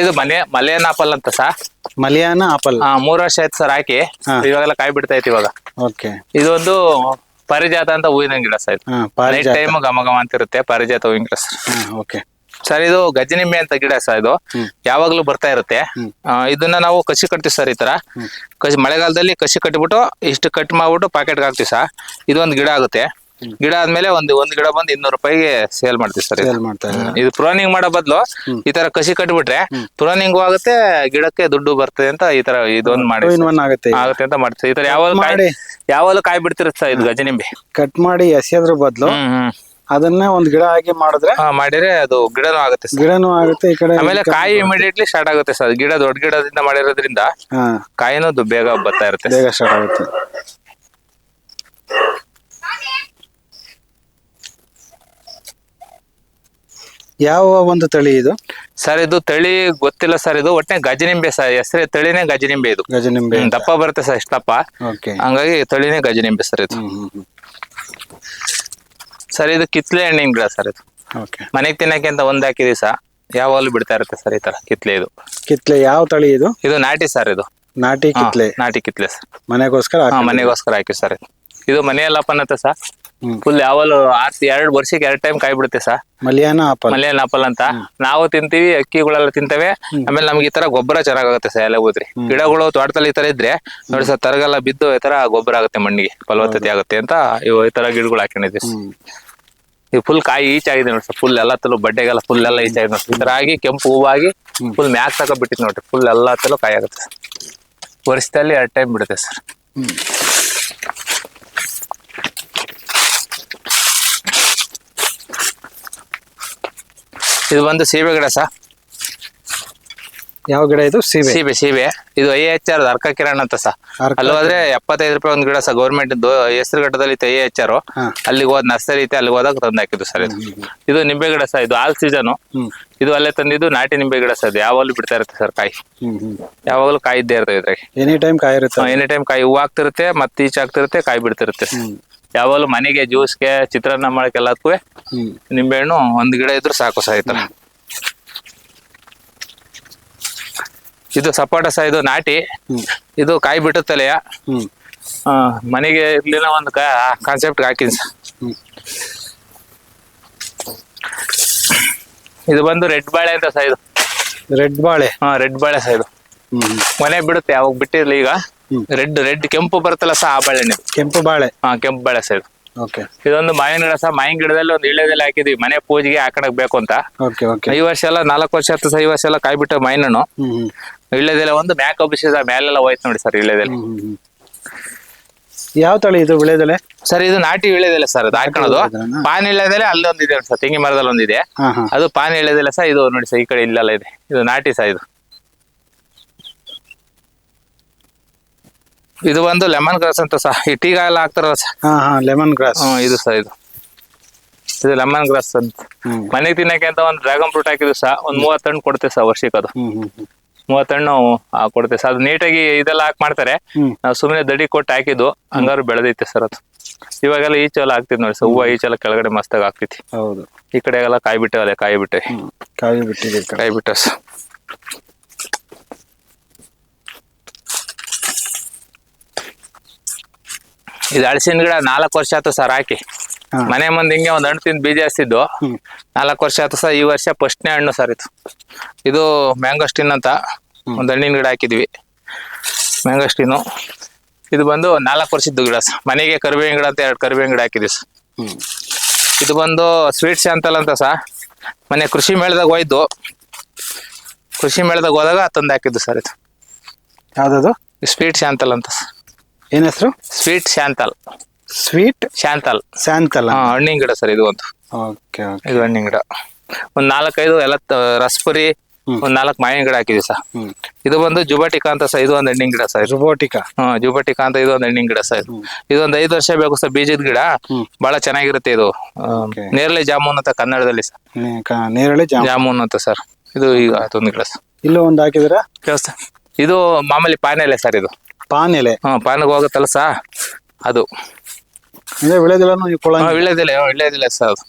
ಇದು ಮಲೇನ್ ಆಪಲ್ ಅಂತ sir. ಮಲಿಯಾನ apple. 3 ವರ್ಷ ಆಯ್ತು ಸರ್ ಹಾಕಿ. ಇವಾಗೆಲ್ಲ ಕಾಯಿ ಬಿಡ್ತಾ ಐತಿ ಇವಾಗ. ಓಕೆ. ಇದೊಂದು ಪಾರಿಜಾತ ಅಂತ ಹೂವಿನ ಗಿಡ ಸರ್. ನೈಟ್ ಟೈಮ್ ಘಮ ಘಮ ಅಂತ ಇರುತ್ತೆ ಪಾರಿಜಾತ ಹೂವಿನ ಗಿಡ ಸರ್. ಓಕೆ ಸರ್ ಇದು ಗಜನಿಂಬೆ ಅಂತ ಗಿಡ ಸರ್. ಇದು ಯಾವಾಗ್ಲೂ ಬರ್ತಾ ಇರುತ್ತೆ. ಇದನ್ನ ನಾವು ಕಸಿ ಕಟ್ತೀವಿ ಸರ್. ಈ ತರ ಮಳೆಗಾಲದಲ್ಲಿ ಕಸಿ ಕಟ್ಟಿಬಿಟ್ಟು ಇಷ್ಟು ಕಟ್ ಮಾಡ್ಬಿಟ್ಟು ಪಾಕೆಟ್ಗೆ ಹಾಕ್ತಿವಿ ಸರ್. ಇದೊಂದು ಗಿಡ ಆಗುತ್ತೆ. ಗಿಡ ಆದ್ಮೇಲೆ ಒಂದ್ ಗಿಡ ಬಂದು 200 ರೂಪಾಯಿಗೆ ಸೇಲ್ ಮಾಡ್ತೀವಿ ಸರ್. ಇದು ಪ್ರೂನಿಂಗ್ ಮಾಡೋ ಬದಲು ಈ ತರ ಕಸಿ ಕಟ್ಬಿಟ್ರೆ ಪ್ರೂನಿಂಗ್ ಆಗುತ್ತೆ, ಗಿಡಕ್ಕೆ ದುಡ್ಡು ಬರ್ತದೆ ಅಂತ ಈ ತರ ಇದೊಂದು ಮಾಡಿ ಆಗುತ್ತೆ ಅಂತ ಮಾಡ್ತೀವಿ. ಈ ತರ ಯಾವಾಗಲೂ ಕಾಯಿ ಬಿಡ್ತಿರುತ್ತೆ ಸರ್ ಇದು ಗಜನಿಂಬೆ. ಕಟ್ ಮಾಡಿ ಎಸೆಯೋದ್ರ ಬದಲು ಅದನ್ನ ಒಂದ್ ಗಿಡ ಆಗಿ ಮಾಡಿದ್ರೆ ಅದು ಗಿಡನೂ ಆಗುತ್ತೆ. ಈ ಕಡೆ ಆಮೇಲೆ ಕಾಯಿ ಇಮಿಡಿಯೇಟ್ಲಿ ಸ್ಟಾರ್ಟ್ ಆಗುತ್ತೆ ಸರ್. ಗಿಡ ದೊಡ್ಡ ಗಿಡದಿಂದ ಮಾಡಿರೋದ್ರಿಂದ ಕಾಯಿನೂ ಬೇಗ ಬರ್ತಾ ಇರುತ್ತೆ. ಬೇಗ ಸ್ಟಾರ್ಟ್ ಆಗುತ್ತೆ. ಯಾವ ಒಂದು ತಳಿ ಇದು ಸರ್? ಇದು ತಳಿ ಗೊತ್ತಿಲ್ಲ ಸರ್. ಇದು ಒಟ್ಟೆ ಗಜನಿಂಬೆ ಸರ್. ಹೆಸರೇ ತಳಿನೇ ಗಜನಿಂಬೆ. ಇದು ಗಜನಿಂಬೆ ದಪ್ಪ ಬರುತ್ತೆ ಸರ್, ಇಷ್ಟ ದಪ್ಪ. ಹಂಗಾಗಿ ತಳಿನೇ ಗಜನಿಂಬೆ ಸರ್ ಇದು. ಸರ್ ಇದು ಕಿತ್ಲೆ ಹಣ್ಣಿನ ಗಿಡ ಸರ್. ಇದು ಮನೆಗೆ ತಿನ್ನಕ್ಕೆ ಅಂತ ಒಂದ್ ಹಾಕಿದೀವಿ ಸರ್. ಯಾವಾಗಲೂ ಬಿಡ್ತಾ ಇರುತ್ತೆ ಸರ್ ಈ ತರ ಕಿತ್ಲೆ. ಇದು ಕಿತ್ಲೆ ಯಾವ ತಳಿ ಇದು? ಇದು ನಾಟಿ ಸರ್. ಇದು ನಾಟಿ ಕಿತ್ಲೆ ಸರ್. ಮನೆಗೋಸ್ಕರ ಹಾಕಿ ಸರ್. ಇದು ಮನೆಯಲ್ಲಪ್ಪ ಅನ್ನತ್ತೆ ಸರ್. ಫುಲ್ ಯಾವಾಗಲೂ 2 ವರ್ಷಕ್ಕೆ 2 ಟೈಮ್ ಕಾಯಿ ಬಿಡುತ್ತೆ ಸರ್. ಮಲಿಯಾನ ಆಪಲ್ ಅಂತ ನಾವು ತಿಂತೀವಿ, ಅಕ್ಕಿಗಳೆಲ್ಲ ತಿಂತವೆ. ಆಮೇಲೆ ನಮ್ಗೆ ಈ ತರ ಗೊಬ್ಬರ ಚೆನ್ನಾಗುತ್ತೆ ಸರ್. ಎಲ್ಲ ಹೋದ್ರಿ ಗಿಡಗಳು ತೋಟದಲ್ಲಿ ಈ ತರ ಇದ್ರೆ ನೋಡಿ ಸರ್, ತರಗೆಲ್ಲ ಬಿದ್ದು ಈ ತರ ಗೊಬ್ಬರ ಆಗುತ್ತೆ, ಮಣ್ಣಿಗೆ ಫಲವತ್ತತೆ ಆಗುತ್ತೆ ಅಂತ ಇವು ಈ ತರ ಗಿಡಗಳು ಹಾಕೊಂಡಿದ್ವಿ. ಈ ಫುಲ್ ಕಾಯಿ ಈಚ್ ಆಗಿದೆ ನೋಡಿ ಸರ್. ಫುಲ್ ಎಲ್ಲ ಬಡ್ಡೆಗೆಲ್ಲ ಫುಲ್ ಎಲ್ಲ ಈಚ್ ಆಗಿದೆ ನೋಡಿ. ಈ ತರ ಆಗಿ ಕೆಂಪು ಹೂವಾಗಿ ಫುಲ್ ಮ್ಯಾಕ್ ತಕ ಬಿಟ್ಟಿತ್ತು ನೋಡ್ರಿ. ಫುಲ್ ಎಲ್ಲ ಕಾಯಿ ಆಗುತ್ತೆ ಸರ್. ವರ್ಷದಲ್ಲಿ 2 ಟೈಮ್ ಬಿಡುತ್ತೆ ಸರ್. ಇದು ಬಂದು ಸೀಬೆ ಗಿಡ ಸರ್. ಯಾವ ಗಿಡ ಇದು? ಸೀಬೆ. ಇದು IHR ಅರ್ಕ ಕಿರಣ್ ಅಂತ ಸರ್. ಅಲ್ಲಿ ಹೋದ್ರೆ 75 ರೂಪಾಯಿ ಒಂದು ಗಿಡ ಸರ್. ಗೌರ್ಮೆಂಟ್ ಹೆಸರುಘಟ್ಟದಲ್ಲಿ ಐತೆ IHR. ಅಲ್ಲಿಗೆ ಹೋದ್ ನರ್ಸರಿ ಐತೆ, ಅಲ್ಲಿಗೆ ಹೋದಾಗ ತಂದು ಹಾಕಿದ್ದು ಸರ್. ಇದು ನಿಂಬೆ ಗಿಡ ಸರ್. ಇದು ಆಲ್ ಸೀಸನ್. ಇದು ಅಲ್ಲೇ ತಂದಿದ್ದು ನಾಟಿ ನಿಂಬೆ ಗಿಡ ಸರ್. ಯಾವಾಗಲೂ ಬಿಡ್ತಾ ಇರುತ್ತೆ ಸರ್ ಕಾಯಿ. ಯಾವಾಗಲೂ ಕಾಯಿ ಇದ್ದೇ ಇರ್ತದೆ ಇದ್ರಾಗ. ಎನಿ ಟೈಮ್ ಕಾಯಿ ಇರುತ್ತೆ. ಎನಿ ಟೈಮ್ ಕಾಯಿ ಹೂ ಆಗ್ತಿರುತ್ತೆ, ಮತ್ತೆ ಈಚೆ ಆಗ್ತಿರುತ್ತೆ, ಕಾಯಿ ಬಿಡ್ತಿರುತ್ತೆ. ಯಾವಾಗಲೂ ಮನೆಗೆ ಜ್ಯೂಸ್ಗೆ, ಚಿತ್ರಾನ್ನ ಮಾಡಕ್ಕೆ ಎಲ್ಲದಕ್ಕೂ ನಿಂಬೆಹಣ್ಣು ಒಂದ್ ಗಿಡ ಇದ್ರು ಸಾಕು ಸರ್. ಈ ತರ ಇದು ಸಪೋಟ ಸಹ. ಇದು ನಾಟಿ. ಇದು ಕಾಯಿ ಬಿಟ್ಟುತ್ತಲೆಯ ಮನೆಗೆ ಇರ್ಲಿಲ್ಲ ಒಂದು ಕಾನ್ಸೆಪ್ಟ್ ಹಾಕಿದ್ ಸರ್. ಇದು ಬಂದು ರೆಡ್ ಬಾಳೆ ಅಂತ ಸಹ. ಇದು ರೆಡ್ ಬಾಳೆ ಸಹ. ಇದು ಮನೆ ಬಿಡುತ್ತೆ, ಅವಾಗ ಬಿಟ್ಟಿರ್ಲಿ. ಈಗ ರೆಡ್ ಕೆಂಪು ಬರುತ್ತಲ್ಲ ಸಹ, ಆ ಬಾಳೆನೆ. ಕೆಂಪು ಬಾಳೆ ಸಹ. ಇದು ಇದೊಂದು ಮಾವಿನ ಗಿಡ ಸಹ. ಮಾವಿನ ಗಿಡದಲ್ಲಿ ಒಂದು ಇಳೆದೆಲೆ ಹಾಕಿದ್ವಿ, ಮನೆ ಪೂಜೆಗೆ ಹಾಕಣಕ್ ಬೇಕು ಅಂತ. ಈ ವರ್ಷ ಎಲ್ಲ 4 ವರ್ಷ ಆಯ್ತು ಸರ್. ಈ ವರ್ಷ ಎಲ್ಲ ಕಾಯಿ ಬಿಟ್ಟು ಮಾವಿನ ಹಣ್ಣು. ಇಳೆದೆಲೆ ಒಂದು ಮ್ಯಾಕ್ ಹಬ್ಬಿಸಿದ ಮೇಲೆಲ್ಲ ಹೋಯ್ತು ನೋಡಿ ಸರ್ ಇಳೆದೆಲೆ. ಯಾವ ತಳಿ ಇದು ವಿಳೆದೆಲೆ ಸರ್? ಇದು ನಾಟಿ ವಿಳೆದೆಲೆ ಸರ್. ಅದು ಹಾಕೋದು ಪಾನ್ ಇಳೆದೆಲೆ ಅಲ್ಲೊಂದಿದೆ ಸರ್, ತೆಂಗಿ ಮರದಲ್ಲಿ ಒಂದಿದೆ. ಅದು ಪಾನ್ ಇಳೆದೆಲೆ ಸರ್. ಇದು ನೋಡಿ ಸರ್, ಈ ಕಡೆ ಇಲ್ಲೆಲ್ಲ ಇದೆ. ಇದು ನಾಟಿ ಸರ್. ಇದು ಒಂದು ಲೆಮನ್ ಗ್ರಾಸ್ ಅಂತ ಸಹ. ಈ ಟೀಗ ಎಲ್ಲ ಹಾಕ್ತಾರಲ್ಲ ಸರ್. Lemon grass. ಇದು ಸಹ. ಇದು ಲೆಮನ್ ಗ್ರಾಸ್ ಅಂತ. ಮನೆಗೆ ತಿನ್ನಕ್ಕೆ ಅಂತ ಒಂದು ಡ್ರ್ಯಾಗನ್ ಫ್ರೂಟ್ ಹಾಕಿದ್ವಿ ಸಹ. ಒಂದು 30 ಹಣ್ಣು ಕೊಡುತ್ತೆ ಸರ್ ವರ್ಷಕ್ಕೆ. ಅದು 30 ಹಣ್ಣು ಕೊಡುತ್ತೆ ಸರ್. ಅದು ನೀಟಾಗಿ ಇದೆಲ್ಲ ಹಾಕಿ ಮಾಡ್ತಾರೆ. ನಾವು ಸುಮ್ಮನೆ ದಡಿ ಕೊಟ್ಟು ಹಾಕಿದ್ದು, ಹಂಗಾರು ಬೆಳೆದೈತೆ ಸರ್. ಅದು ಇವಾಗೆಲ್ಲ ಈಚೆಲ್ಲ ಆಗ್ತಿದ್ ನೋಡಿ ಸರ್. ಹೂವು ಈಚೆಲ್ಲ ಕೆಳಗಡೆ ಮಸ್ತಾಗಿ ಆಗ್ತೈತಿ. ಈ ಕಡೆ ಎಲ್ಲ ಕಾಯಿ ಬಿಟ್ಟೆ ಕಾಯಿ ಬಿಟ್ಟೆ ಸರ್. ಇದು ಹಲಸಿನ ಗಿಡ 4 ವರ್ಷ ಆಯ್ತು ಸರ್ ಹಾಕಿ. ಮನೆ ಮುಂದೆ ಹಿಂಗೆ ಒಂದ್ ಹಣ್ಣು ತಿಂದು ಬೀಜ ಹಚ್ತಿದ್ದು. 4 ವರ್ಷ ಆಯ್ತು ಸರ್. ಈ ವರ್ಷ ಫಸ್ಟ್ನೇ ಹಣ್ಣು ಸರ್ ಇದು. ಇದು ಮ್ಯಾಂಗೋಸ್ಟಿನ್ ಅಂತ ಒಂದ್ ಹಣ್ಣಿನ ಗಿಡ ಹಾಕಿದ್ವಿ, ಮ್ಯಾಂಗೋಸ್ಟಿನು. ಇದು ಬಂದು 4 ವರ್ಷದ್ದು ಗಿಡ ಸರ್. ಮನೆಗೆ ಕರಿಬೇವಿನ ಗಿಡ ಅಂತ 2 ಕರಿಬೇವಿನ ಗಿಡ ಹಾಕಿದ್ವಿ ಸರ್. ಇದು ಬಂದು ಸ್ವೀಟ್ ಶಾಂತಲ್ ಅಂತ ಸರ್. ಮನೆ ಕೃಷಿ ಮೇಳದಾಗ ಹೋದಾಗ ತಂದು ಹಾಕಿದ್ದು ಸರ್. ಇದು ಯಾವ್ದು? ಸ್ವೀಟ್ ಶಾಂತಲ್ ಅಂತ ಸರ್. ಏನ್ ಹೆಸರು? ಸ್ವೀಟ್ ಶಾಂತಲ್. ಹಣ್ಣಿನ ಗಿಡ ಸರ್. ಇದು ಒಂದು ಇದು ಹಣ್ಣಿನ ಗಿಡ. ಒಂದ್ 4-5 ಎಲ್ಲ ರಸ್ಪುರಿ, ಒಂದ್ 4 ಮಾವಿನ ಗಿಡ ಹಾಕಿದ್ವಿ ಸರ್. ಇದು ಬಂದು ಜುಬಾಟಿಕಾ ಅಂತ ಸರ್. ಇದು ಒಂದು ಹಣ್ಣಿನ ಗಿಡ ಸರ್. ಜುಬಾಟಿಕಾ ಅಂತ ಇದು ಒಂದು ಹಣ್ಣಿನ ಗಿಡ ಸರ್. ಇದೊಂದು 5 ವರ್ಷ ಬೇಕು ಸರ್. ಬೀಜದ ಗಿಡ ಬಹಳ ಚೆನ್ನಾಗಿರುತ್ತೆ. ಇದು ನೇರಳೆ ಜಾಮೂನ್ ಅಂತ ಕನ್ನಡದಲ್ಲಿ ಸರ್. ನೇರಳೆ ಜಾಮೂನ್ ಅಂತ ಸರ್. ಇದು ಈಗ ಅದೊಂದು ಗಿಡ ಸರ್. ಇಲ್ಲೂ ಒಂದು ಹಾಕಿದ್ರ? ಇದು ಮಾಮೂಲಿ ಪಾನೆಲೆ ಸರ್. ಇದು ಪಾನೆಲೆ. ಪಾನ್ಗೆ ಹೋಗುತ್ತಲ್ಲ ಸರ್, ಅದು ವಿಳೆದೆಲೆ ಸರ್. ಅದು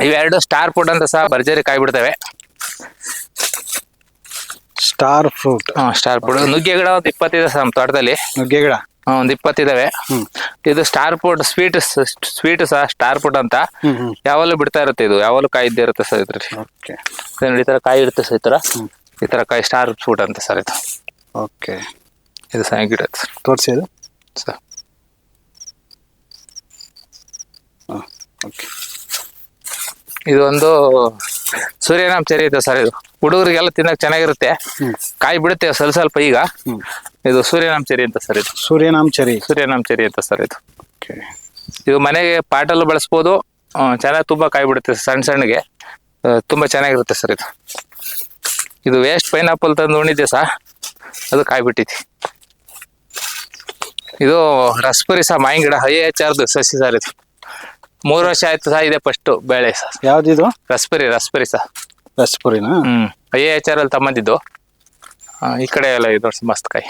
ಇವೆರಡು ಸ್ಟಾರ್ ಫುಡ್ ಅಂತ ಸಹ ಭರ್ಜರಿ ಕಾಯಿ ಬಿಡ್ತವೆ. Star fruit. Star food. ನುಗ್ಗೆ ಗಿಡ ಒಂದು 20 ಇದೆ ಸರ್ ನಮ್ಮ ತೋಟದಲ್ಲಿ. ನುಗ್ಗೆ ಗಿಡ ಒಂದು 20 ಇದಾವೆ. ಇದು ಸ್ಟಾರ್ ಫುಡ್ ಸ್ವೀಟ್ ಸಹ ಸ್ಟಾರ್ ಫುಡ್ ಅಂತ ಯಾವಾಗಲೂ ಬಿಡ್ತಾ ಇರುತ್ತೆ. ಇದು ಯಾವಾಗಲೂ ಕಾಯಿ ಇದ್ದೇ ಇರುತ್ತೆ ಸರ್ ಇದ್ರಲ್ಲಿ. ಓಕೆ. ಈ ತರ ಕಾಯಿ ಇರುತ್ತೆ ಸರ್ ಈ ತರ ಕಾಯಿ ಸ್ಟಾರ್ ಫುಡ್ ಅಂತ ಸರ್ ಇದು. ಓಕೆ. ಇದು ಸಹ ಗಿಡ ಸರ್. ತೋರಿಸಿ ಇದು ಸರ್. ಓಕೆ. ಇದು ಒಂದು ಸೂರ್ಯನಾಮ್ ಚೆರಿ ಇದೆ ಸರ್. ಇದು ಹುಡುಗರಿಗೆಲ್ಲ ತಿನ್ನಕ್ ಚೆನ್ನಾಗಿರುತ್ತೆ. ಕಾಯಿ ಬಿಡುತ್ತೆ ಸ್ವಲ್ಪ ಈಗ. ಇದು ಸೂರ್ಯನಾಮ್ ಚೆರಿ ಅಂತ ಸರ್. ಇದು ಸೂರ್ಯನಾಮ್ ಚೆರಿ ಅಂತ ಸರ್ ಇದು. ಓಕೆ. ಇದು ಮನೆಗೆ ಪಾಟಲ್ಲೂ ಬಳಸ್ಬೋದು. ಚೆನ್ನಾಗಿ ತುಂಬಾ ಕಾಯಿ ಬಿಡುತ್ತೆ ಸಣ್ಣ ಸಣ್ಣಗೆ. ತುಂಬಾ ಚೆನ್ನಾಗಿರುತ್ತೆ ಸರ್ ಇದು. ಇದು ವೇಸ್ಟ್ ಪೈನಾಪಲ್ ತಂದು ಉಣಿದ್ದೆ ಸಹ ಅದು ಕಾಯಿ ಬಿಟ್ಟಿದೆ. ಇದು ರಸ್ಪರಿ ಸಹ ಮಾವಿನ ಗಿಡ IHR ಸಸಿ ಸರ್. ಇದು 3 ವರ್ಷ ಆಯ್ತು ಸಹ ಇದೆ ಫಸ್ಟ್ ಬೆಳೆ ಸರ್. ಯಾವ್ದಿದು? ರಸ್ಪರಿ ಸಹ. ರಸ್ಪುರಿನಾ? IHR ಅಲ್ಲಿ ತಮ್ಮಂದಿದ್ದು. ಈ ಕಡೆ ಎಲ್ಲ ಇದು ಮಸ್ತ್ ಕಾಯಿ.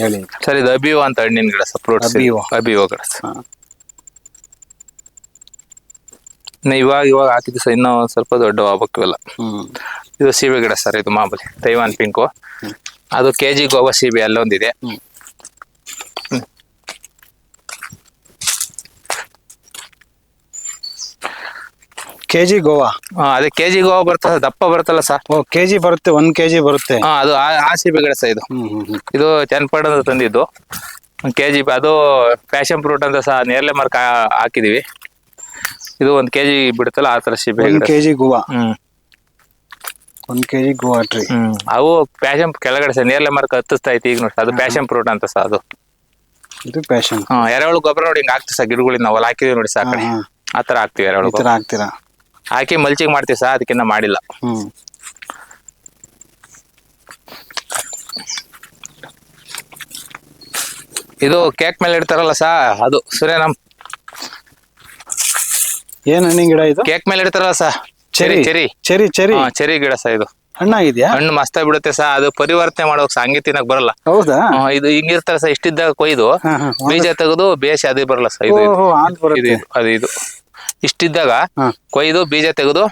ಹೇಳಿ ಸರ್. ಇದು ಅಬಿಯೋ ಅಂತ ಹಣ್ಣಿನ ಗಿಡ ಸರ್. ಫ್ರೂಟ್ಸ್ ಅಬಿಯೋ ಗಿಡ ಸರ್. ಇವಾಗ ಹಾಕಿದ್ದು ಸರ್. ಇನ್ನೂ ಸ್ವಲ್ಪ ದೊಡ್ಡ ಆಗ್ಬೇಕಿಲ್ಲ. ಇದು ಸೀಬೆ ಗಿಡ ಸರ್. ಇದು ಮಾಮೂಲಿ ತೈವಾನ್ ಪಿಂಕು. ಅದು KG ಗೋವಾ ಸೀಬೆ ಅಲ್ಲೊಂದಿದೆ. KG ಗೋವಾ. ಅದೇ KG ಗೋವಾ ಬರ್ತದೆ, ದಪ್ಪ ಬರ್ತಲ್ಲ ಸರ್. KG ಬರುತ್ತೆ, 1 kg ಬರುತ್ತೆ. ಅದು ಆ ಸೀಬೆ ಗಿಡ ಸರ್. ಇದು ಚನ್ನಪಟ್ಟಣ ತಂದಿದ್ದು. KG ಅದು ಪ್ಯಾಷನ್ ಫ್ರೂಟ್ ಅಂತ ಸಹ ನೇರಳೆ ಮರಕ ಹಾಕಿದೀವಿ. ಇದು 1 kg ಬಿಡುತ್ತಲ್ಲ ಆ ತರ ಸೀಬೆ. 1 kg Goa. 1 kg Goa tree. ಅವು ಪ್ಯಾಷನ್ ಕೆಳಗಡೆ ಸರ್ ನೇರಳೆ ಮರಕ ಹತ್ತಿಸ್ತಾ ಐತಿ ಈಗ ನೋಡಿ. ಅದು ಪ್ಯಾಷನ್ ಫ್ರೂಟ್ ಅಂತ ಸರ್. ಅದು ಇದು ಪ್ಯಾಷನ್. ಎರೆಹುಳು ಗೊಬ್ಬರ ನೋಡಿ ಹಿಂಗ್ ಹಾಕ್ತಿವಿ ಸರ್ ಗಿಡಗಳಿಗೆ. ನಾವು ಹಾಕಿದೀವಿ ನೋಡಿ ಸರ್. ಆ ತರ ಹಾಕ್ತಿವಿ ಎರೆಹುಳು ಗೊಬ್ಬರ ಹಾಕ್ತೀರಾ? ಹಾಕಿ ಮಲ್ಚಿಂಗ್ ಮಾಡ್ತೀವಿ ಸರ್. ಅದಕ್ಕಿಂತ ಮಾಡಿಲ್ಲ. ಇದು ಕೇಕ್ ಮೇಲೆ ಇಡ್ತಾರಲ್ಲ ಸಾ, ಅದು ಸೂರ್ಯನಾಮ್. ಏನ್ ಹಣ್ಣಿನ ಗಿಡ ಇದು? ಕೇಕ್ ಮೇಲೆ ಇಡ್ತಾರಲ್ಲ ಸಾ, ಚೆರಿ ಚೆರಿ ಗಿಡ ಸಾ. ಇದು ಹಣ್ಣಾಗಿದ್ಯಾ? ಹಣ್ಣು ಮಸ್ತ್ ಬಿಡುತ್ತೆ ಸಾ. ಅದು ಪರಿವರ್ತನೆ ಮಾಡೋಕ್ ಹಂಗೆ ತಿನ್ನಕ್ ಬರಲ್ಲ. ಹೌದಾ? ಇದು ಹಿಂಗಿರ್ತಾರ ಸಾ. ಇಷ್ಟಿದ್ದಾಗ ಕೊಯ್ದು ಬೀಜ ತೆಗೆದು ಬೇಸಿ ಅದೇ ಬರಲ್ಲ ಸಾ. ಇದು ಇಷ್ಟಿದ್ದಾಗ ಕೊಯ್ದು ಬೀಜ ತೆಗೆದು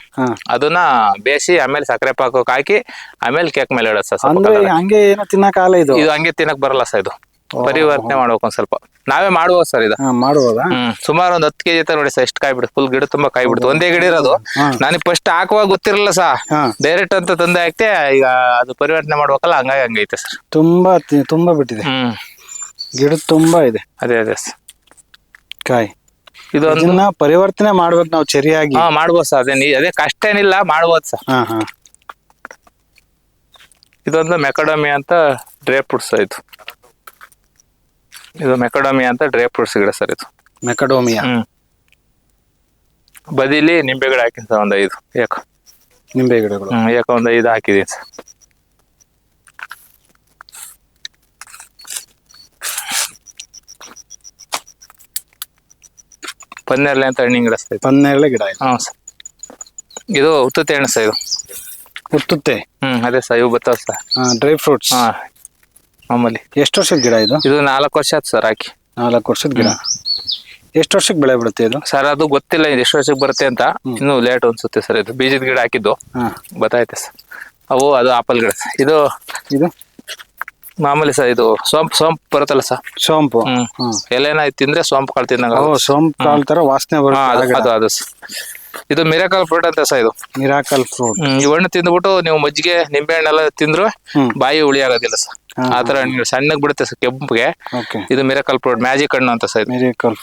ಅದನ್ನ ಬೇಸಿ ಆಮೇಲೆ ಸಕ್ಕರೆ ಪಾಕಕ್ಕೆ ಹಾಕಿ ಆಮೇಲೆ ಕೇಕ್ ಮೇಲೆ ಇಡೋದು ಸರ್. ಹಂಗೆ ಏನೋ ತಿನ್ನಕ್ಕಾಗಲ್ಲ ಇದು. ಹಂಗೆ ತಿನ್ನಕ್ ಬರಲ್ಲ ಸರ್. ಇದು ಪರಿವರ್ತನೆ ಮಾಡ್ಬೇಕು ಒಂದ್ ಸ್ವಲ್ಪ. ನಾವೇ ಮಾಡ್ಬೋದು ಸರ್ ಇದು. ಮಾಡ್ಬೋದಾ? ಸುಮಾರು ಒಂದು 10 kg ನೋಡಿ ಸರ್. ಎಷ್ಟು ಕಾಯಿ ಬಿಡುತ್ತೆ. ಫುಲ್ ಗಿಡ ತುಂಬಾ ಕಾಯಿ ಬಿಡುತ್ತೆ. ಒಂದೇ ಗಿಡ ಇರೋದು. ನನಗೆ ಫಸ್ಟ್ ಹಾಕುವಾಗ ಗೊತ್ತಿರಲಿಲ್ಲ ಸಾ. ಡೈರೆಕ್ಟ್ ಅಂತ ತಂದೆ ಹಾಕ್ತೆ. ಈಗ ಅದು ಪರಿವರ್ತನೆ ಮಾಡ್ಬೇಕಲ್ಲ, ಹಂಗಾಗಿ ಹಂಗೈತೆ ಸರ್. ತುಂಬಾ ಬಿಟ್ಟಿದೆ. ಗಿಡ ತುಂಬಾ ಇದೆ. ಅದೇ ಕಾಯಿ. ಇದನ್ನ ಪರಿವರ್ತನೆ ಮಾಡ್ಬೇಕು ನಾವು ಚೆರಿಯಾಗಿ. ಮಾಡ್ಬೋದು ಸರ್. ಅದೇ ಕಷ್ಟ ಏನಿಲ್ಲ, ಮಾಡ್ಬೋದು ಸರ್. ಇದೊಂದು ಮೆಕಡಮಿಯಾ ಅಂತ ಡ್ರೈ ಫ್ರೂಟ್ಸ್. ಇದು ಮೆಕಡಮಿಯಾ ಅಂತ ಡ್ರೈ ಫ್ರೂಟ್ಸ್ ಗಿಡ ಸರ್. ಇದು ಮೆಕಡೋಮಿಯಾ. ಬದಿಲಿ ನಿಂಬೆ ಗಿಡ ಹಾಕಿನಿ ಸರ್. ಒಂದು 5 ನಿಂಬೆ ಗಿಡಗಳು. ಒಂದು 5 ಹಾಕಿದೀನಿ ಸರ್. ಪನ್ನೇರಳೆ ಅಂತ ಹಣ್ಣಿನ ಗಿಡ ಸರ್. ಪನ್ನೇರಳೆ ಗಿಡ. ಸರ್. ಇದು ಉತ್ತುತ್ತೆ ಹಣ್ಣು ಸರ್. ಇದು ಉತ್ತುತ್ತೆ. ಅದೇ ಸರ್. ಇವು ಬರ್ತಾವ ಸರ್. Dry fruits. ಮಾಮೂಲಿ. ಎಷ್ಟು ವರ್ಷದ ಗಿಡ ಇದು? ಇದು 4 ವರ್ಷ ಆಯ್ತು ಸರ್ ಹಾಕಿ. 4 ವರ್ಷದ ಗಿಡ. ಎಷ್ಟು ವರ್ಷಕ್ಕೆ ಬೆಳೆ ಬಿಡುತ್ತೆ ಇದು? ಸರ್ ಅದು ಗೊತ್ತಿಲ್ಲ ಇದು ಎಷ್ಟು ವರ್ಷಕ್ಕೆ ಬರುತ್ತೆ ಅಂತ. ಇನ್ನು ಲೇಟ್ ಅನ್ಸುತ್ತೆ ಸರ್. ಇದು ಬೀಜದ ಗಿಡ ಹಾಕಿದ್ದು ಗೊತ್ತಾಯ್ತೆ ಸರ್. ಅದು ಆಪಲ್ ಗಿಡ. ಇದು ಮಾಮೂಲಿ ಸರ್. ಇದು ಸೋಂಪು ಬರುತ್ತಲ್ಲ ಸರ್. ಸೋಂಪು. ಎಲೆನ ತಿಂದ್ರೆ ಸೋಂಪು ಕಾಳು ತಿಂದಂಗ. ಸೋಂಪು ಕಾಳು ತರ ವಾಸನೆ ಬರುತ್ತೆ. ಅದು ಇದು ಮಿರಾಕಲ್ ಫ್ರೂಟ್ ಅಂತ ಸರ್. ಇದು ಮಿರಾಕಲ್ ಫ್ರೂಟ್. ಈ ಹಣ್ಣು ತಿಂದ್ಬಿಟ್ಟು ನೀವು ಮಜ್ಜಿಗೆ ನಿಂಬೆ ಹಣ್ಣೆಲ್ಲ ತಿಂದ್ರು ಬಾಯಿ ಹುಳಿ ಆಗೋದಿಲ್ಲ ಸರ್. ಆತರ ಹಣ್ಣು ಸಣ್ಣಗ್ ಬಿಡುತ್ತೆ ಸರ್ ಕೆಂಪಿಗೆ. ಇದು ಮಿರಾಕಲ್ ಫ್ರೂಟ್, ಮ್ಯಾಜಿಕ್ ಹಣ್ಣು ಅಂತ ಸರ್. Miracle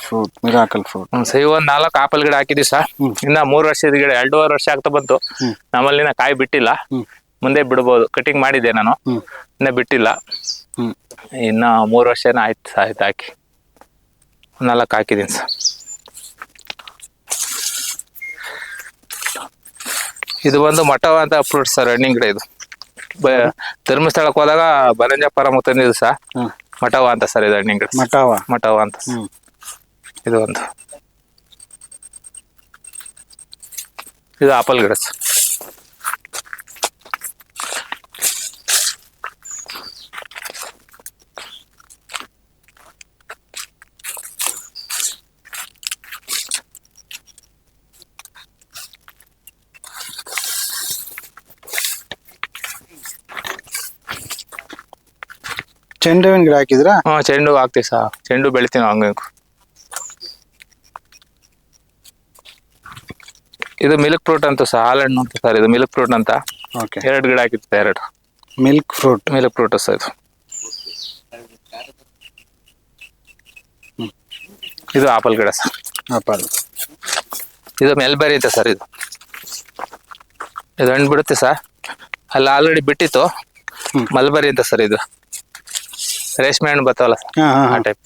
fruit. ಸರ್ ಒಂದ್ 4 ಆಪಲ್ ಗಿಡ ಹಾಕಿದ್ವಿ ಸರ್. ಇನ್ನ 3 ವರ್ಷದ ಗಿಡ 2.5 ವರ್ಷ ಆಗ್ತಾ ಬಂತು. ನಮ್ಮಲ್ಲಿನ ಕಾಯಿ ಬಿಟ್ಟಿಲ್ಲ. ಮುಂದೆ ಬಿಡ್ಬೋದು. ಕಟಿಂಗ್ ಮಾಡಿದ್ದೆ ನಾನು. ಇನ್ನ ಬಿಟ್ಟಿಲ್ಲ. ಇನ್ನ 3 ವರ್ಷನ ಆಯ್ತು ಹಾಕಿ. 4 ಹಾಕಿದೀನಿ ಸರ್. ಇದು ಒಂದು ಮಟವ ಅಂತ ಫ್ರೂಟ್ ಸರ್. ಹಣ್ಣಿನ ಗಿಡ. ಇದು ಧರ್ಮಸ್ಥಳಕ್ಕೆ ಹೋದಾಗ ಬರಂಜ ಪರಮ ತಂದಿದ್ದು ಸರ್. ಮಟವ ಅಂತ ಸರ್. ಇದು ಹಣ್ಣಿನ ಗಿಡ. ಮಟವ ಅಂತ. ಇದು ಒಂದು, ಇದು ಆಪಲ್ ಗಿಡ ಸರ್. ಚೆಂಡು ಹೂವಿನ ಗಿಡ ಹಾಕಿದ್ರಾ? ಚೆಂಡು ಹಾಕ್ತಿವಿ ಸರ್, ಚೆಂಡು ಬೆಳಿತೀವಿ ನಾವು ಹಂಗೆ. ಇದು ಮಿಲ್ಕ್ ಫ್ರೂಟ್ ಅಂತ ಸರ್, ಹಾಲಣ್ಣು ಅಂತ ಸರ್, ಇದು ಮಿಲ್ಕ್ ಫ್ರೂಟ್ ಅಂತ. ಓಕೆ. 2 ಗಿಡ ಹಾಕಿತ್ತು, 2 milk fruit. Milk fruit sir ಇದು. ಇದು ಆಪಲ್ ಗಿಡ ಸರ್. ಆಪಲ್. ಇದು ಮೆಲ್ಬೆರಿ ಅಂತ ಸರ್. ಇದು ಹಣ್ಣು ಬಿಡುತ್ತೆ ಸರ್, ಅಲ್ಲಿ ಆಲ್ರೆಡಿ ಬಿಟ್ಟಿತ್ತು. ಮಲ್ಬರಿ ಅಂತ ಸರ್. ಇದು ರೇಷ್ಮೆ ಹಣ್ಣು ಬರ್ತಾವಲ್ಲ ಸರ್, ಆ ಟೈಪ್.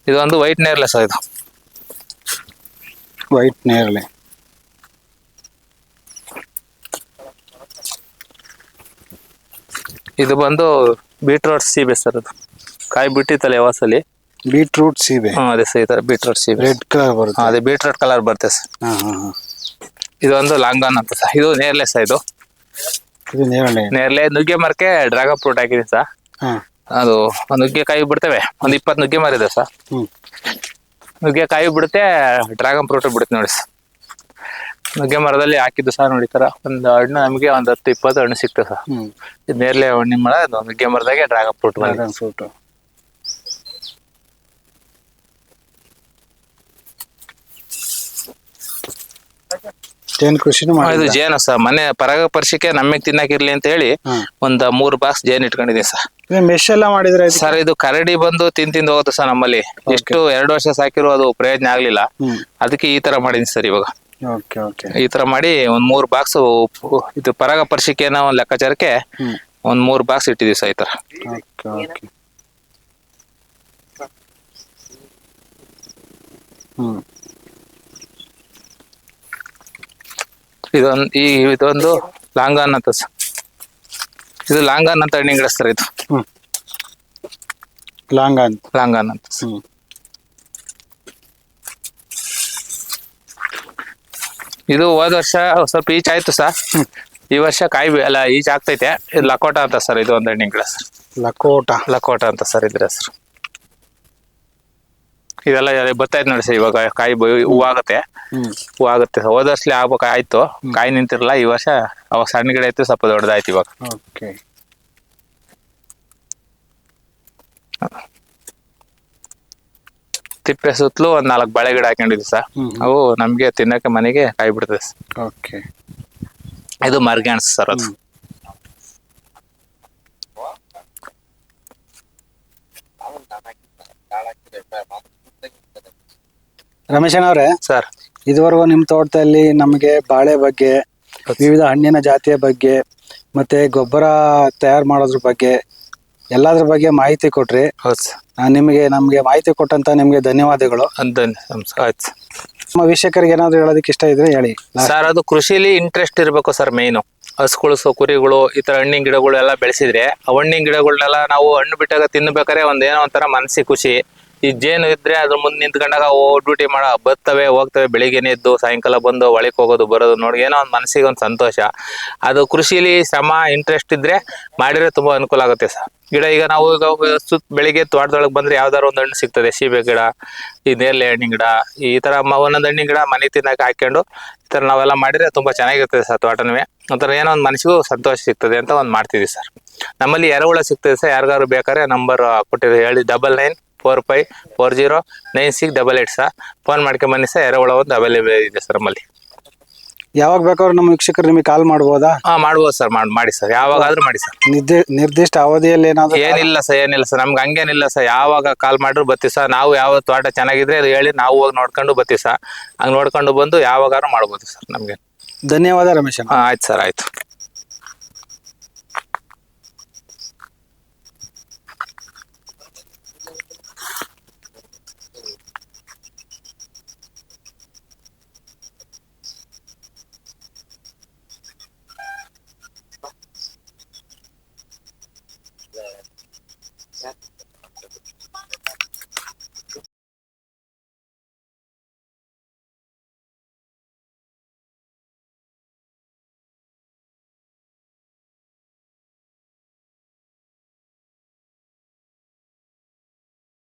ಇದು ಒಂದು ವೈಟ್ ನೇರಳೆ ಸರ್. ಇದು ವೈಟ್ ನೇರಳೆ. ಇದು ಬಂದು ಬೀಟ್ರೂಟ್ ಸೀಬೆ ಸರ್. ಅದು ಕಾಯಿ ಬಿಟ್ಟಿತ್ತಲ್ಲ ಯಾವಾಸಲಿ. ಬೀಟ್ರೂಟ್ ಸೀಬೆ. ಅದೇ ಸರ್, ಈ ತರ ಬೀಟ್ರೂಟ್ ಸೀಬೆ. ರೆಡ್ ಕಲರ್ ಬರುತ್ತೆ. ಅದೇ ಬೀಟ್ರೂಟ್ ಕಲರ್ ಬರುತ್ತೆ ಸರ್. ಇದು ಒಂದು ಲಾಂಗಾನ್ ಅಂತ ಸರ್. ಇದು ನೇರಳೆ ಸರ್. ಇದು ನೇರಳೆ. ನುಗ್ಗೆ ಮರಕ್ಕೆ ಡ್ರಾಗನ್ ಫ್ರೂಟ್ ಹಾಕಿದೀನಿ ಸರ್. ಅದು ನುಗ್ಗೆ ಕಾಯಿ ಬಿಡ್ತೇವೆ. ಒಂದು 20 ನುಗ್ಗೆ ಮರ ಇದೆ ಸರ್. ನುಗ್ಗೆ ಕಾಯಿ ಬಿಡುತ್ತೆ, ಡ್ರಾಗನ್ ಫ್ರೂಟ್ ಬಿಡುತ್ತೆ ನೋಡಿ ಸರ್. ನುಗ್ಗೆ ಮರದಲ್ಲಿ ಹಾಕಿದ್ದು ಸರ್ ನೋಡಿ. ತರ ಒಂದು ಹಣ್ಣು ನಮಗೆ ಒಂದು 10-20 ಹಣ್ಣು ಸಿಗ್ತದೆ ಸರ್. ಇದು ನೇರಳೆ ಹಣ್ಣಿನ ಮರ. ನುಗ್ಗೆ ಮರದಾಗೆ ಡ್ರಾಗನ್ ಫ್ರೂಟ್. ಜೇನು ಕೃಷಿನೂ ಇದು ಜೇನು ಸರ್. ಮನೆ ಪರಾಗ ಪರಿಷಕ್ಕೆ ನಮಗೆ ತಿನ್ನಕಿರ್ಲಿ ಅಂತ ಹೇಳಿ ಒಂದು 3 ಬಾಕ್ಸ್ ಜೇನು ಇಟ್ಕೊಂಡಿದೀನಿ ಸರ್. ಮೆಶ್ ಎಲ್ಲ ಮಾಡಿದ್ರೆ ಸರ್, ಇದು ಕರಡಿ ಬಂದು ತಿಂದು ಹೋಗುತ್ತೆ ಸರ್ ನಮ್ಮಲ್ಲಿ. ಎಷ್ಟು 2 ವರ್ಷ ಸಾಕಿರೋ ಅದು ಪ್ರಯೋಜನ ಆಗ್ಲಿಲ್ಲ. ಅದಕ್ಕೆ ಈ ತರ ಮಾಡಿದೀನಿ ಸರ್. ಇವಾಗ ಈ ತರ ಮಾಡಿ ಒಂದ್ 3 ಬಾಕ್ಸ್ ಇದು ಪರಾಗ ಪರಿಷಕ್ಕೆ ಏನೋ ಒಂದ್ ಲೆಕ್ಕಾಚಾರಕ್ಕೆ ಒಂದ್ 3 ಬಾಕ್ಸ್ ಇಟ್ಟಿದೀವಿ ಸರ್. ಈ ತರ ಇದೊಂದು ಲಾಂಗಾನ್ ಅಂತ ಸರ್. ಇದು ಲಾಂಗಾನ್ ಅಂತ ಹಣ್ಣಿನ ಗಿಡ ಸರ್. ಇದು ಲಾಂಗಾನ್ ಅಂತ ಸರ್. ಇದು ಹೋದ ವರ್ಷ ಸ್ವಲ್ಪ ಈಚ್ ಆಯ್ತು ಸರ್. ಈ ವರ್ಷ ಕಾಯಿ ಅಲ್ಲ ಈಚ್ ಆಗ್ತೈತೆ. ಇದು ಲಕೋಟ ಅಂತ ಸರ್. ಇದು ಒಂದು ಹಣ್ಣಿನ ಗಿಡ ಸರ್. ಲಕೋಟ ಅಂತ ಸರ್ ಇದ್ರ ಹೆಸರು. ಇದೆಲ್ಲ ಬತ್ತಾಯ್ತು ನೋಡಿ ಸರ್. ಇವಾಗ ಕಾಯಿ ಹೂವಾಗುತ್ತೆ. ಹೋದ ವರ್ಷಲಿ ಆಗ್ಬೇಕು ಆಯ್ತು. ಕಾಯಿ ನಿಂತಿರಲ್ಲ. ಈ ವರ್ಷ ಅವಾಗ ಸಣ್ಣ ಗಿಡ ಇತ್ತು, ಸ್ವಲ್ಪ ದೊಡ್ಡದಾಯ್ತು ಇವಾಗ. ತಿಪ್ಪೆ ಸುತ್ತಲೂ ಒಂದ್ 4 ಬಾಳೆ ಗಿಡ ಹಾಕೊಂಡಿದ್ವಿ ಸರ್. ಅವು ನಮ್ಗೆ ತಿನ್ನಕ್ಕೆ ಮನೆಗೆ ಕಾಯಿ ಬಿಡ್ತದೆ ಸರ್. ಇದು ಮರ್ಗೆಣಸು ಸರ್. ಅದು ರಮೇಶನವ್ರೆ ಸರ್, ಇದುವರೆಗೂ ನಿಮ್ ತೋಟದಲ್ಲಿ ನಮಗೆ ಬಾಳೆ ಬಗ್ಗೆ, ವಿವಿಧ ಹಣ್ಣಿನ ಜಾತಿಯ ಬಗ್ಗೆ, ಮತ್ತೆ ಗೊಬ್ಬರ ತಯಾರು ಮಾಡೋದ್ರ ಬಗ್ಗೆ, ಎಲ್ಲದ್ರ ಬಗ್ಗೆ ಮಾಹಿತಿ ಕೊಟ್ರಿ. ನಮ್ಗೆ ಮಾಹಿತಿ ಕೊಟ್ಟಂತ ನಿಮ್ಗೆ ಧನ್ಯವಾದಗಳು. ಆಯ್ತು. ನಮ್ಮ ವೀಕ್ಷಕರಿಗೆ ಏನಾದ್ರು ಹೇಳೋದಕ್ಕೆ ಇಷ್ಟ ಇದ್ರೆ ಹೇಳಿ ಸರ್. ಅದು ಕೃಷಿಲಿ ಇಂಟ್ರೆಸ್ಟ್ ಇರ್ಬೇಕು ಸರ್. ಮೇನು ಹಸುಗಳು, ಕುರಿಗಳು, ಈ ತರ ಹಣ್ಣಿನ ಗಿಡಗಳು ಎಲ್ಲ ಬೆಳೆಸಿದ್ರೆ ಹಣ್ಣಿನ ಗಿಡಗಳನ್ನೆಲ್ಲ ನಾವು ಹಣ್ಣು ಬಿಟ್ಟಾಗ ತಿನ್ಬೇಕಾರೆ ಏನೋ ಒಂಥರ ಮನಸ್ಸಿಗೆ ಖುಷಿ. ಈ ಜೇನು ಇದ್ರೆ ಅದ್ರ ಮುಂದೆ ನಿಂತ್ಕೊಂಡಾಗ ಡ್ಯೂಟಿ ಬರ್ತವೆ ಹೋಗ್ತವೆ. ಬೆಳಿಗ್ಗೆನೆ ಎದ್ದು ಸಾಯಂಕಾಲ ಬಂದು ಒಳಕ್ ಹೋಗೋದು ಬರೋದು ನೋಡಿ, ಏನೋ ಒಂದು ಮನಸ್ಸಿಗೆ ಒಂದು ಸಂತೋಷ. ಅದು ಕೃಷಿಲಿ ಶ್ರಮ ಇಂಟ್ರೆಸ್ಟ್ ಇದ್ರೆ ಮಾಡಿದ್ರೆ ತುಂಬಾ ಅನುಕೂಲ ಆಗುತ್ತೆ ಸರ್. ಗಿಡ ಈಗ ನಾವು ಬೆಳಿಗ್ಗೆ ತೋಟದೊಳಗೆ ಬಂದ್ರೆ ಯಾವ್ದಾರು ಒಂದು ಹಣ್ಣು ಸಿಗ್ತದೆ. ಸೀಬೆ ಗಿಡ, ಈ ನೇರಳೆ ಹಣ್ಣಿನ ಗಿಡ, ಈ ತರ ಒಂದೊಂದು ಹಣ್ಣಿನ ಗಿಡ ಮನೆ ತಿನ್ನಕ್ಕೆ ಹಾಕೊಂಡು ಈ ತರ ನಾವೆಲ್ಲ ಮಾಡಿದ್ರೆ ತುಂಬಾ ಚೆನ್ನಾಗಿರ್ತದೆ ಸರ್. ತೋಟನವೇ ಒಂಥರ ಏನೋ ಒಂದು ಮನಸ್ಸಿಗೂ ಸಂತೋಷ ಸಿಗ್ತದೆ ಅಂತ ಒಂದು ಮಾಡ್ತಿದ್ವಿ ಸರ್. ನಮ್ಮಲ್ಲಿ ಎರೆಹುಳ ಸಿಗ್ತದೆ ಸರ್. ಯಾರಿಗಾರು ಬೇಕಾದ್ರೆ ನಂಬರ್ ಕೊಟ್ಟಿದೆ ಹೇಳಿ, 9945409688 ಸರ್. ಫೋನ್ ಮಾಡ್ಕೊಂಡ್ ಬನ್ನಿ ಸರ್. ಎರೆಹುಳ ಒಂದು ಅವೈಲೇಬಲ್ ಇದೆ ಸರ್ ನಮ್ಮಲ್ಲಿ. ಯಾವಾಗ ಬೇಕಾದ್ರೂ ನಮ್ಮ ವೀಕ್ಷಕರು ನಿಮಗೆ ಕಾಲ್ ಮಾಡ್ಬೋದಾ? ಮಾಡ್ಬೋದು ಸರ್. ಮಾಡಿ ಸರ್, ಯಾವಾಗಾದ್ರೂ ಮಾಡಿ ಸರ್. ನಿರ್ದಿಷ್ಟ ಅವಧಿಯಲ್ಲಿ ಏನಿಲ್ಲ ಸರ್. ನಮ್ಗೆ ಹಂಗೇನಿಲ್ಲ ಸರ್. ಯಾವಾಗ ಕಾಲ್ ಮಾಡ್ರು ಬರ್ತೀವಿ ಸರ್. ನಾವು ಯಾವ ತೋಟ ಚೆನ್ನಾಗಿದ್ರೆ ಅದು ಹೇಳಿ ನಾವು ಹೋಗಿ ನೋಡ್ಕೊಂಡು ಬರ್ತೀವಿ ಸರ್. ಹಂಗ್ ನೋಡ್ಕೊಂಡು ಬಂದು ಯಾವಾಗಾದ್ರೂ ಮಾಡ್ಬೋದು ಸರ್. ನಮ್ಗೆ ಧನ್ಯವಾದ ರಮೇಶ್. ಆಯ್ತು ಸರ್, ಆಯ್ತು. Yeah.